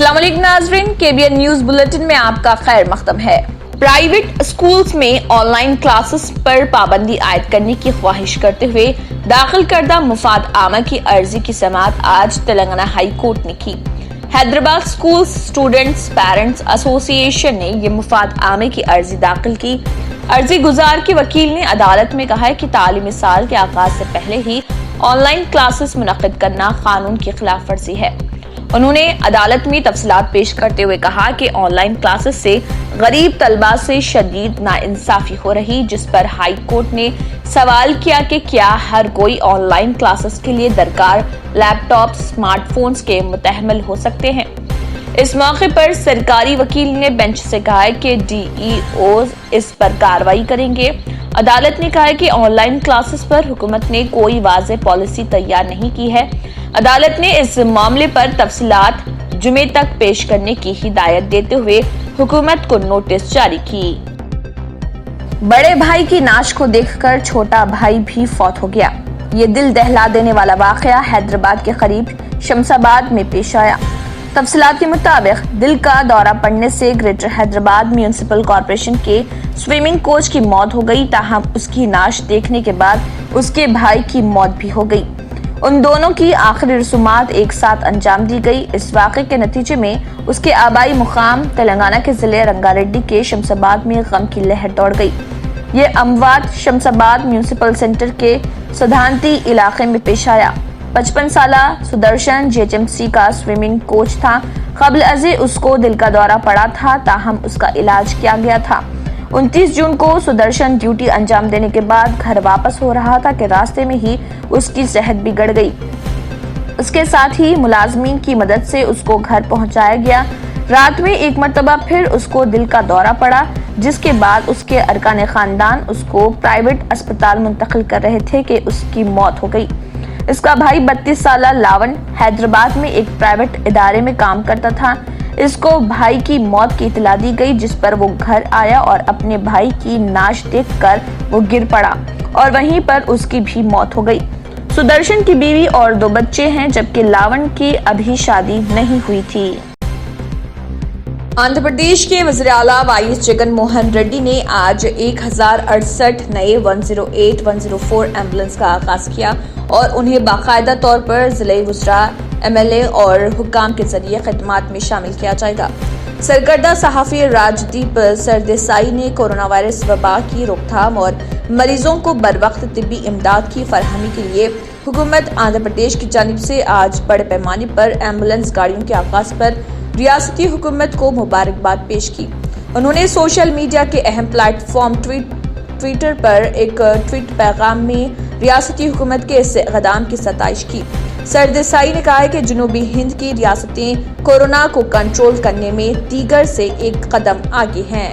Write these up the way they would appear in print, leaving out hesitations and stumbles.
अस्सलाम वालेकुम नाज़रीन, KBN न्यूज बुलेटिन में आपका खैर मकदम है। प्राइवेट स्कूल्स में ऑनलाइन क्लासेस पर पाबंदी आयद करने की ख्वाहिश करते हुए दाखिल करदा मुफाद आमा की अर्जी की समाअत आज तेलंगाना हाई कोर्ट ने की। Hyderabad school students parents association ने ये मुफाद आमे की अर्जी दाखिल की। अर्जी गुजार के वकील ने अदालत में कहा है कि तालीमी साल के आगाज से पहले ही ऑनलाइन क्लासेस मुनक्किद करना कानून की खिलाफ वर्जी है। उन्होंने अदालत में तफसीलात पेश करते हुए कहा कि ऑनलाइन क्लासेस से गरीब तलबा से शदीद नाइंसाफी हो रही, जिस पर हाई कोर्ट ने सवाल किया कि क्या हर कोई ऑनलाइन क्लासेस के लिए दरकार लैपटॉप स्मार्टफोन्स के मुतहम्मिल हो सकते हैं। इस मौके पर सरकारी वकील ने बेंच से कहा है कि DEOs इस पर कार्रवाई करेंगे। अदालत ने कहा है कि ऑनलाइन क्लासेस पर हुकूमत ने कोई वाज़ेह पॉलिसी तैयार नहीं की है। अदालत ने इस मामले पर तफसीलात जुमे तक पेश करने की हिदायत देते हुए हुकूमत को नोटिस जारी की। बड़े भाई की नाश को देखकर छोटा भाई भी फौत हो गया। ये दिल दहला देने वाला वाकया हैदराबाद के करीब शमशाबाद में पेश आया। तफसीलात के मुताबिक दिल का दौरा पड़ने से ग्रेटर हैदराबाद म्यूनिसिपल कॉर्पोरेशन के स्विमिंग कोच की मौत हो गई, ताहम उसकी नाश देखने के बाद उसके भाई की मौत भी हो गई। उन दोनों की आखिरी रसूमात एक साथ अंजाम दी गई। इस वाक़े के नतीजे में उसके आबाई मुकाम तेलंगाना के जिले रंगारेड्डी के शमशाबाद में गम की लहर दौड़ गई। ये अमवात शमशाबाद म्यूनिसिपल सेंटर के सुधांती इलाके में पेश आया। 55 साला सुदर्शन JHMC का स्विमिंग कोच था। कबल अज़ी उसको दिल का दौरा पड़ा था, ताहम उसका इलाज किया गया था। 29 जून को सुदर्शन ड्यूटी अंजाम देने के बाद घर वापस हो रहा था कि रास्ते में ही उसकी सेहत बिगड़ गई। उसके साथ ही मुलाजमीन की मदद से उसको घर पहुंचाया गया। रात में एक मरतबा फिर उसको दिल का दौरा पड़ा, जिसके बाद उसके अरकान खानदान उसको प्राइवेट अस्पताल मुंतकिल कर रहे थे कि उसकी मौत हो गई। इसका भाई 32 साला लावन हैदराबाद में एक प्राइवेट इदारे में काम करता था। इसको भाई की मौत की इतला दी गई, जिस पर वो घर आया और अपने भाई की नाश देखकर वो गिर पड़ा और वहीं पर उसकी भी मौत हो गई। सुदर्शन की बीवी और 2 बच्चे हैं, जबकि लावन की अभी शादी नहीं हुई थी। आंध्र प्रदेश के वज़ीर आला YS जगन मोहन रेड्डी ने आज 1068 नए 108, 104 एम्बुलेंस का आगाज किया और उन्हें बाकायदा तौर पर जिले वुज़रा, MLA और हुक्काम के जरिए खिदमात में शामिल किया जाएगा। सरकर्दा सहाफ़ी राजदीप सरदेसाई ने कोरोना वायरस वबा की रोकथाम और मरीजों को बरवक्त तिब्बी इमदाद की फरहमी के लिए हुकूमत आंध्र प्रदेश की जानिब से आज बड़े पैमाने पर एम्बुलेंस गाड़ियों के आगाज पर रियासती हुकूमत को मुबारकबाद पेश की। उन्होंने सोशल मीडिया के अहम प्लेटफॉर्म ट्विटर पर एक ट्वीट पैगाम में रियासती हुकूमत के इस इक़दाम की सताइश की। सरदेसाई ने कहा है कि जनूबी हिंद की रियासतें कोरोना को कंट्रोल करने में दीगर से एक कदम आगे हैं।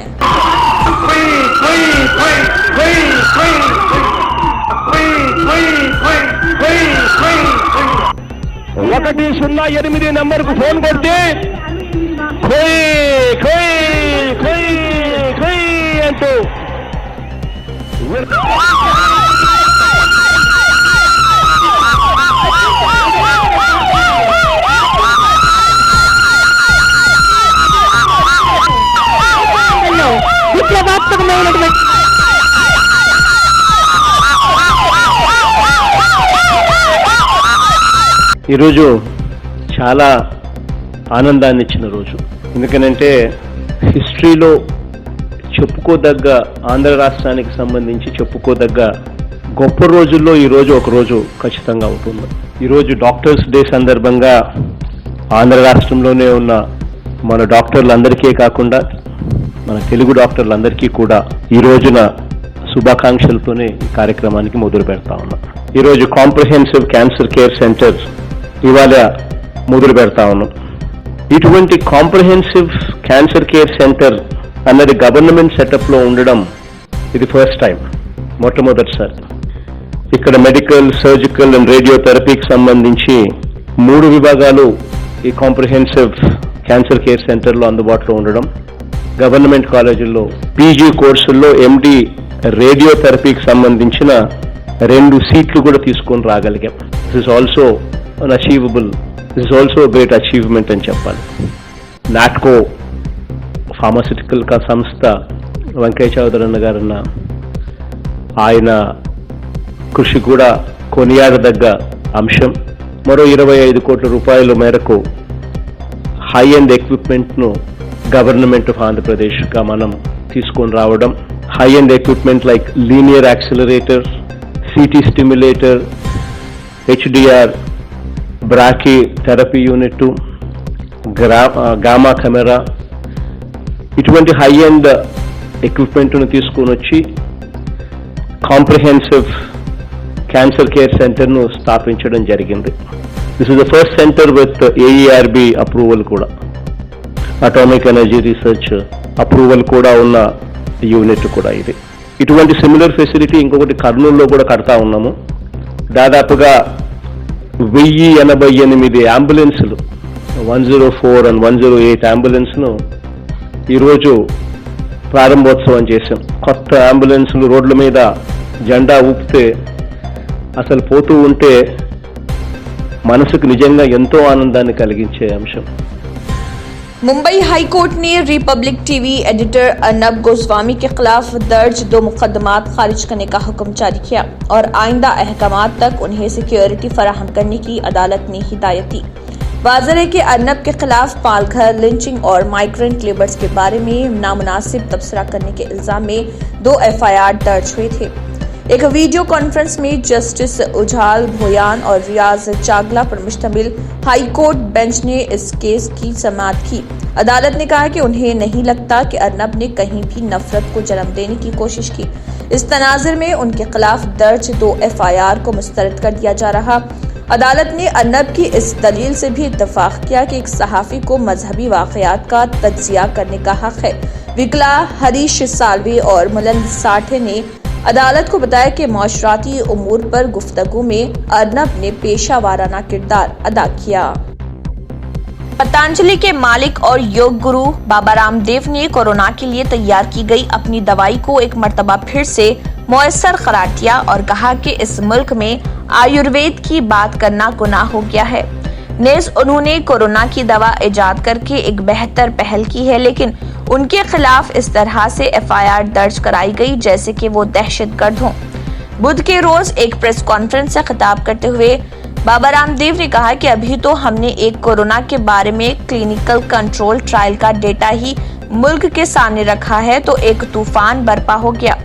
नंबर को फोन करते अंटू ఈరోజు చాలా ఆనందాన్ని ఇచ్చిన రోజు. ఎందుకనంటే హిస్టరీలో చెప్పుకోదగ్గ ఆంధ్ర రాష్ట్రానికి సంబంధించి చెప్పుకోదగ్గ గొప్ప రోజుల్లో ఈ రోజు ఒక రోజు ఖచ్చితంగా ఉంటుంది. ఈరోజు డాక్టర్స్ డే సందర్భంగా ఆంధ్ర రాష్ట్రంలోనే ఉన్న మన డాక్టర్లందరికీ కాకుండా మన తెలుగు డాక్టర్లందరికీ కూడా ఈ రోజున శుభాకాంక్షలతోనే ఈ కార్యక్రమానికి మొదలు పెడతా ఉన్నాం. ఈరోజు కాంప్రహెన్సివ్ క్యాన్సర్ కేర్ సెంటర్ ఇవాళ మొదలు పెడతా ఉన్నాం. ఇటువంటి కాంప్రహెన్సివ్ క్యాన్సర్ కేర్ సెంటర్ అన్నది గవర్నమెంట్ సెటప్లో ఉండడం ఇది ఫస్ట్ టైం, మొట్టమొదటిసారి. ఇక్కడ మెడికల్, సర్జికల్ అండ్ రేడియోథెరపీకి సంబంధించి 3 విభాగాలు ఈ కాంప్రహెన్సివ్ క్యాన్సర్ కేర్ సెంటర్లో అందుబాటులో ఉండడం, గవర్నమెంట్ కాలేజీల్లో PG కోర్సుల్లో MD రేడియోథెరపీకి సంబంధించిన 2 సీట్లు కూడా తీసుకొని రాగలిగాం. This is also an achievable, this is also a great achievement అని చెప్పాలి. నాట్కో ఫార్మాసిటికల్ సంస్థ వెంకయ్య చౌదరి అన్న గారన్న ఆయన కృషి కూడా కొనియాడదగ్గ అంశం. మరో 25 కోట్ల రూపాయల మేరకు హై ఎండ్ ఎక్విప్మెంట్ను గవర్నమెంట్ ఆఫ్ ఆంధ్రప్రదేశ్గా మనం తీసుకొని రావడం. High end equipment like linear accelerator, city stimulator, HDR, brachy therapy unit, gamma camera, ఇటువంటి హై ఎండ్ ఎక్విప్మెంట్ను తీసుకొని వచ్చి కాంప్రిహెన్సివ్ క్యాన్సర్ కేర్ సెంటర్ను స్థాపించడం జరిగింది. This is the first centre with AERB approval కూడా, అటామిక్ ఎనర్జీ రీసెర్చ్ అప్రూవల్ కూడా ఉన్న unit కూడా ఇది. ఇటువంటి సిమిలర్ ఫెసిలిటీ ఇంకొకటి కర్నూలులో కూడా కడతా ఉన్నాము. దాదాపుగా 1088 అంబులెన్సులు, 104 and 108 అంబులెన్స్ను ఈరోజు ప్రారంభోత్సవం చేశాం. కొత్త అంబులెన్సులు రోడ్ల మీద జెండా ఊపితే అసలు పోతూ ఉంటే మనసుకు నిజంగా ఎంతో ఆనందాన్ని కలిగించే అంశం. मुंबई हाई कोर्ट ने Republic TV editor Arnab Goswami के खिलाफ दर्ज 2 मुकदमात खारिज करने का हुक्म जारी किया और आइंदा अहकामात तक उन्हें सिक्योरिटी फराहम करने की अदालत ने हिदायत दी। वाज़ेह है कि अर्नब के खिलाफ पालघर लिंचिंग और माइग्रेंट लेबर्स के बारे में नामुनासिब तबसरा करने के इल्जाम में 2 FIR दर्ज हुए थे। एक वीडियो कॉन्फ्रेंस में जस्टिस उजाल भोयान और रियाज चागला पर मुश्तमिल हाई कोर्ट बेंच ने इस केस की समाअत की। अदालत ने कहा कि उन्हें नहीं लगता कि अर्नब ने कहीं भी नफरत को जन्म देने की कोशिश की। इस तनाजुर में उनके खिलाफ दर्ज 2 FIR को मुस्तरद कर दिया जा रहा। अदालत ने अर्नब की इस दलील से भी इत्तफाक किया कि एक सहाफ़ी को मजहबी वाक़यात का तज्ज़िया करने का हक है। विकला हरीश सालवी और मुलंद साठे ने अदालत को बताया कि माशराती उमूर पर गुफ्तगू में अर्नब ने पेशा वाराना किरदार अदा किया। पतंजलि के मालिक और योग गुरु बाबा रामदेव ने कोरोना के लिए तैयार की गई अपनी दवाई को एक मर्तबा फिर से मुयस्सर करार दिया और कहा कि इस मुल्क में आयुर्वेद की बात करना गुनाह हो गया है। नेज़ उन्होंने कोरोना की दवा इजाद करके एक बेहतर पहल की है, लेकिन उनके खिलाफ इस तरह से FIR दर्ज कराई गई जैसे कि वो दहशतगर्द हों। बुध के रोज एक प्रेस कॉन्फ्रेंस से खिताब करते हुए बाबा रामदेव ने कहा कि अभी तो हमने एक कोरोना के बारे में क्लिनिकल कंट्रोल ट्रायल का डेटा ही मुल्क के सामने रखा है तो एक तूफान बर्पा हो गया।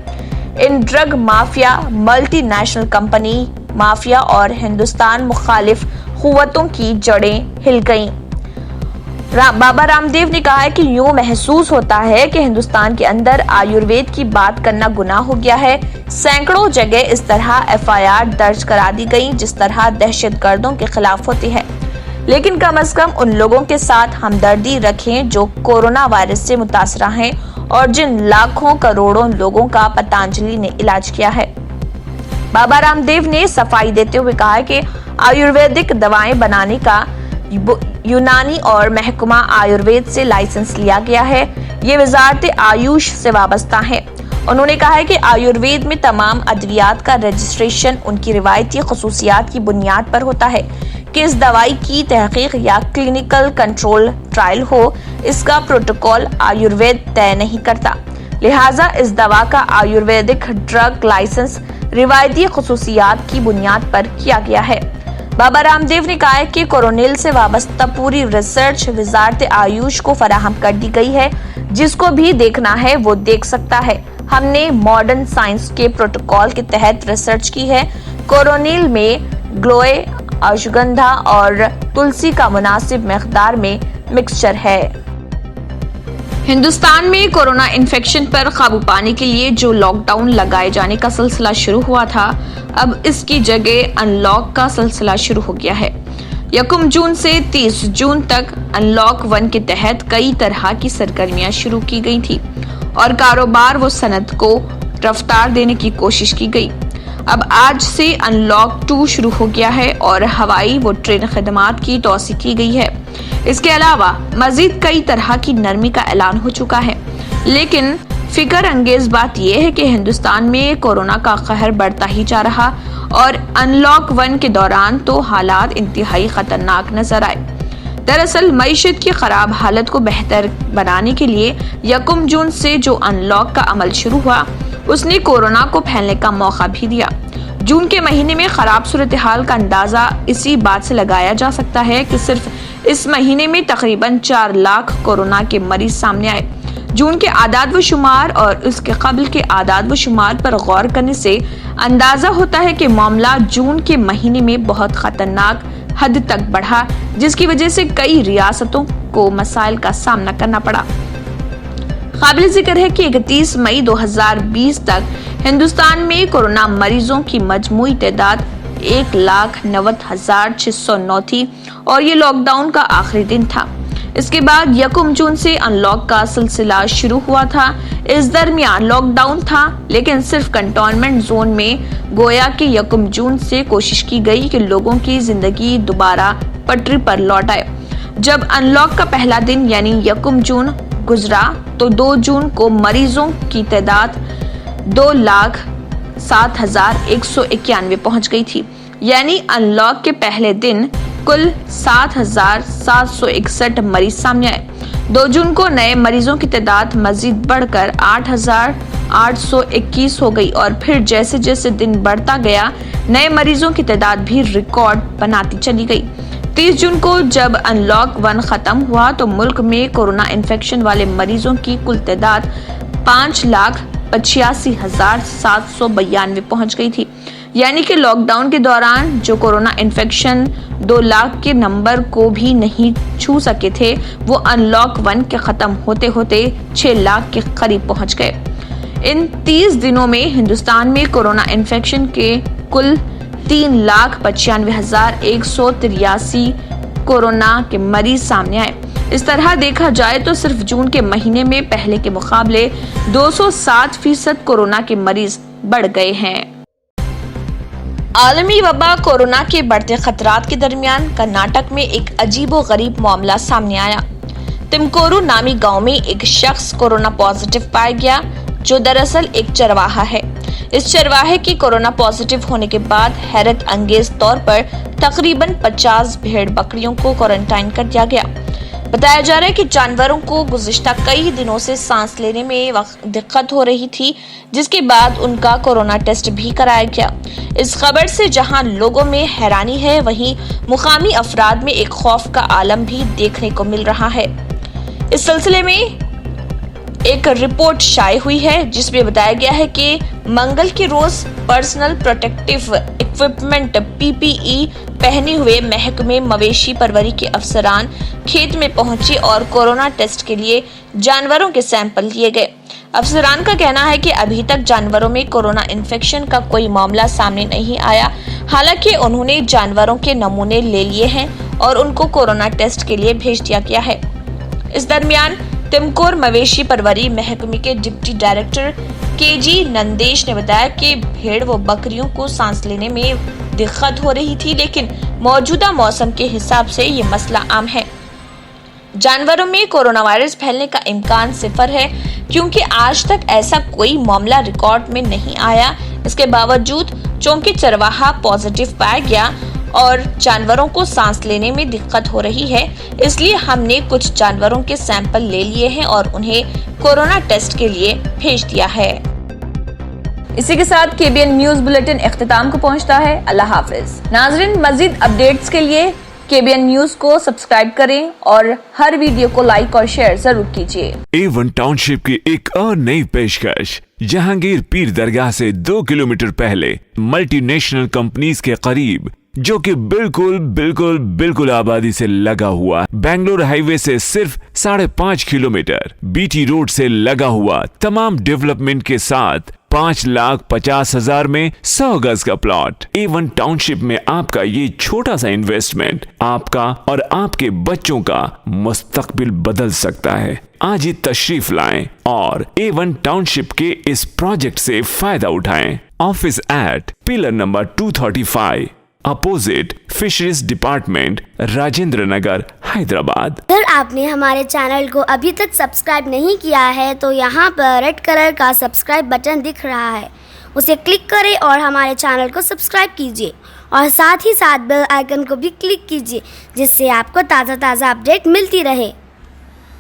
इन drug mafia, multinational company mafia और हिंदुस्तान मुखालिफ कुव्वतों की जड़ें हिल गईं। बाबा रामदेव ने कहा है कि यूं महसूस होता है कि हिंदुस्तान के अंदर आयुर्वेद की बात करना गुनाह हो गया है। सैकड़ों जगह इस तरह FIR दर्ज करा दी गई जिस तरह दहशतगर्दों के खिलाफ होती है, लेकिन कम से कम उन लोगों के साथ हमदर्दी रखें जो कोरोना वायरस से मुतासरा हैं और जिन लाखों करोड़ों लोगों का पतंजलि ने इलाज किया है। बाबा रामदेव ने सफाई देते हुए कहा कि आयुर्वेदिक दवाएं बनाने का यूनानी और महकमा आयुर्वेद से लाइसेंस लिया गया है। ये वजारत आयुष से वाबस्ता है। उन्होंने कहा है कि आयुर्वेद में तमाम अद्वियात का रजिस्ट्रेशन उनकी रिवायती खसूसियात की बुनियाद पर होता है कि इस दवाई की तहकीक या क्लिनिकल कंट्रोल ट्रायल हो, इसका प्रोटोकॉल आयुर्वेद तय नहीं करता। लिहाजा इस दवा का आयुर्वेदिक ड्रग लाइसेंस रिवायती खसूसियात की बुनियाद पर किया गया है। बाबा रामदेव ने कहा है कि कोरोनिल से वाबस्ता पूरी रिसर्च वजारत आयुष को फराहम कर दी गई है। जिसको भी देखना है वो देख सकता है। हमने मॉडर्न साइंस के प्रोटोकॉल के तहत रिसर्च की है। कोरोनिल में ग्लोए, अश्वगंधा और तुलसी का मुनासिब मकदार में मिक्सचर है। हिंदुस्तान में कोरोना इन्फेक्शन पर काबू पाने के लिए जो लॉकडाउन लगाए जाने का सिलसिला शुरू हुआ था, अब इसकी जगह अनलॉक का सिलसिला शुरू हो गया है। 1 जून से 30 जून तक अनलॉक 1 के तहत कई तरह की सरगर्मियां शुरू की गई थी और कारोबार व सनत को रफ्तार देने की कोशिश की गई। अब आज से अनलॉक 2 शुरू हो गया है और हवाई व ट्रेन खदमात की तौसी की गई है। इसके अलावा मजीद कई तरह की नरमी का ऐलान हो चुका है, लेकिन फिक्र अंगेज बात यह है कि हिंदुस्तान में कोरोना का कहर बढ़ता ही जा रहा और अनलॉक 1 के दौरान तो हालात इंतहाई खतरनाक नजर आए। दरअसल मईशत की खराब हालत को बेहतर बनाने के लिए 1 जून से जो अनलॉक का अमल शुरू हुआ उसने कोरोना को फैलने का मौका भी दिया। जून के महीने में खराब सूरत हाल का अंदाजा इसी बात से लगाया जा सकता है कि सिर्फ इस महीने में तकरीबन 4 लाख कोरोना के मरीज सामने आए। जून के आदाद व शुमार और उसके कबल के आदाद व शुमार पर गौर करने से अंदाजा होता है कि मामला जून के महीने में बहुत खतरनाक हद तक बढ़ा, जिसकी वजह से कई रियासतों को मसाइल का सामना करना पड़ा। काबिल जिक्र है कि 31 मई 2020 तक हिंदुस्तान में कोरोना मरीजों की मजमूई तादाद 1,90,609 थी और ये लॉकडाउन का आखिरी दिन था। इसके बाद 1 जून से अनलॉक का सिलसिला शुरू हुआ था। इस दरमियान लॉकडाउन था, लेकिन सिर्फ कंटेनमेंट जोन में। गोया कि 1 जून से कोशिश की गई कि लोगों की जिंदगी दोबारा पटरी पर लौट आए। जब अनलॉक का पहला दिन यानी 1 जून गुजरा तो 2 जून को मरीजों की तादाद 2,07,191 पहुंच गई थी। यानी अनलॉक के पहले दिन कुल 7,761 मरीज सामने आए। 2 जून को नए मरीजों की तादाद मजीद बढ़कर 8,821 हो गई और फिर जैसे जैसे दिन बढ़ता गया नए मरीजों की तादाद भी रिकॉर्ड बनाती चली गई। 30 जून को जब अनलॉक 1 खत्म हुआ तो मुल्क में कोरोना इन्फेक्शन वाले मरीजों की कुल तादाद 5,85,792 पहुंच गई थी। यानी कि लॉकडाउन के दौरान जो कोरोना इन्फेक्शन 2 लाख के नंबर को भी नहीं छू सके थे, वो अनलॉक 1 के खत्म होते होते 6 लाख के करीब पहुंच गए। इन 30 दिनों में हिंदुस्तान में कोरोना इन्फेक्शन के कुल 3,95,183 कोरोना के मरीज सामने आए। इस तरह देखा जाए तो सिर्फ जून के महीने में पहले के मुकाबले 207% कोरोना के मरीज बढ़ गए हैं। आलमी वबा कोरोना के बढ़ते खतरात के दरमियान कर्नाटक में एक अजीबोगरीब मामला सामने आया। तिमकोरू नामी गांव में एक शख्स कोरोना पॉजिटिव पाया गया, जो दरअसल एक चरवाहा है। इस चरवाहे की कोरोना पॉजिटिव होने के बाद हैरत अंगेज तौर पर तकरीबन 50 भेड़ बकरियों को क्वारंटाइन कर दिया गया। बताया जा रहा है कि जानवरों को गुज़िश्ता कई दिनों से सांस लेने में दिक्कत हो रही थी, जिसके बाद उनका कोरोना टेस्ट भी कराया गया। इस खबर से जहां लोगों में हैरानी है, वहीं मुकामी अफराद में एक खौफ का आलम भी देखने को मिल रहा है। इस सिलसिले में एक रिपोर्ट शाये हुई है जिसमें बताया गया है कि मंगल के रोज पर्सनल प्रोटेक्टिव इक्विपमेंट PPE पहने हुए महकमे मवेशी परवरी के अफसरान खेत में पहुंचे और कोरोना टेस्ट के लिए जानवरों के सैंपल लिए गए। अफसरान का कहना है कि अभी तक जानवरों में कोरोना इन्फेक्शन का कोई मामला सामने नहीं आया। हालांकि उन्होंने जानवरों के नमूने ले लिए हैं और उनको कोरोना टेस्ट के लिए भेज दिया गया है। इस दरमियान तिमकोर मवेशी परवरी महकमे के डिप्टी डायरेक्टर KG नंदेश ने बताया कि भेड़ व बकरियों को सांस लेने में दिक्कत हो रही थी, लेकिन मौजूदा मौसम के हिसाब से ये मसला आम है। जानवरों में कोरोना वायरस फैलने का इम्कान 0 है, क्योंकि आज तक ऐसा कोई मामला रिकॉर्ड में नहीं आया। इसके बावजूद चूंकि चरवाहा पॉजिटिव पाया गया और जानवरों को सांस लेने में दिक्कत हो रही है, इसलिए हमने कुछ जानवरों के सैंपल ले लिए हैं और उन्हें कोरोना टेस्ट के लिए भेज दिया है। इसी के साथ KBN न्यूज बुलेटिन इख्तिताम को पहुंचता है। अल्लाह हाफिज। नाजरीन, मजीद अपडेट्स के लिए KBN न्यूज को सब्सक्राइब करें और हर वीडियो को लाइक और शेयर जरूर कीजिए। A1 टाउनशिप की एक और नई पेशकश जहांगीर पीर दरगाह से 2 किलोमीटर पहले मल्टीनेशनल कंपनीज के करीब, जो कि बिल्कुल आबादी से लगा हुआ, बेंगलोर हाईवे से सिर्फ 5.5 किलोमीटर, BT रोड से लगा हुआ, तमाम डेवलपमेंट के साथ 5,50,000 में 100 गज का प्लॉट। A1 टाउनशिप में आपका ये छोटा सा इन्वेस्टमेंट आपका और आपके बच्चों का मुस्तकबिल बदल सकता है। आज ही तशरीफ लाएं और A1 टाउनशिप के इस प्रोजेक्ट से फायदा उठाएं। Office at pillar number 235 opposite fisheries department, Rajendra Nagar, Hyderabad. अगर आपने हमारे चैनल को अभी तक सब्सक्राइब नहीं किया है तो यहाँ पर रेड कलर का सब्सक्राइब बटन दिख रहा है, उसे क्लिक करें और हमारे चैनल को सब्सक्राइब कीजिए और साथ ही साथ बेल आइकन को भी क्लिक कीजिए, जिससे आपको ताज़ा अपडेट मिलती रहे।